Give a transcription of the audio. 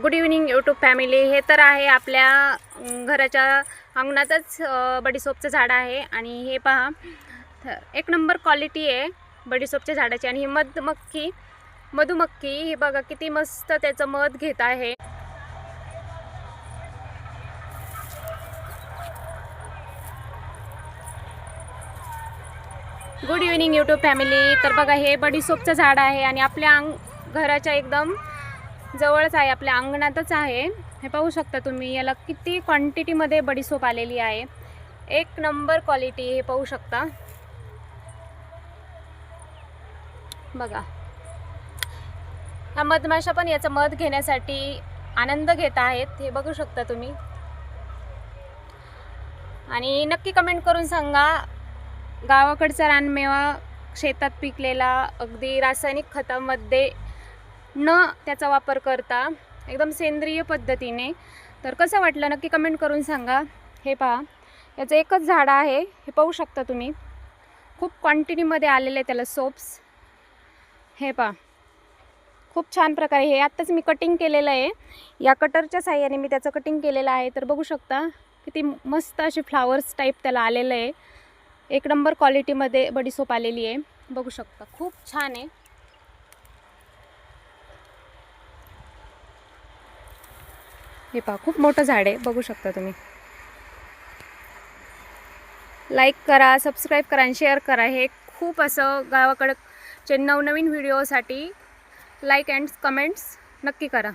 Good evening YouTube family. हे तर आहे आपल्या घराच्या अंगणातच बडीसोपचं झाड आहे आणि हे पहा एक नंबर क्वालिटी आहे बडीसोपच्या झाडाची. आणि ही मधुमक्खी हे बघा किती मस्त त्याचं मध घेत आहे. Good evening YouTube family. तर बघा हे बडीसोपचं झाड आहे आणि आपल्या घराच्या एकदम जवळच आहे, आपल्या अंगणातच आहे. हे पाहू शकता तुम्ही, याला किती क्वांटिटीमध्ये बडीसोप आलेली आहे. एक नंबर क्वालिटी हे पाहू शकता. बघा ह्या मधमाशा पण याचं मध घेण्यासाठी आनंद घेत आहेत, हे बघू शकता तुम्ही. आणि नक्की कमेंट करून सांगा, गावाकडचा रानमेवा शेतात पिकलेला अगदी रासायनिक खतामध्ये न त्याचा वापर करता एकदम सेंद्रिय पद्धतीने, तर कसं वाटलं नक्की कमेंट करून सांगा. हे पहा याचं एकच झाड आहे, हे पाहू शकता तुम्ही. खूप क्वांटिटीमध्ये आलेले त्याला सोप्स. हे पहा खूप छान प्रकारे हे आत्ताच मी कटिंग केलेलं आहे. या कटरच्या साहाय्याने मी त्याचं कटिंग केलेलं आहे. तर बघू शकता किती मस्त अशी फ्लावर्स टाईप त्याला आलेलं आहे. एक नंबर क्वालिटीमध्ये बडीसोप आलेली आहे, बघू शकता. खूप छान आहे. हे पहा खूप मोठं झाड आहे, बघू शकता तुम्ही. लाईक करा, सबस्क्राईब करा आणि शेअर करा. हे खूप असं गावाकडचे नवनवीन व्हिडिओसाठी लाईक अँड कमेंट्स नक्की करा.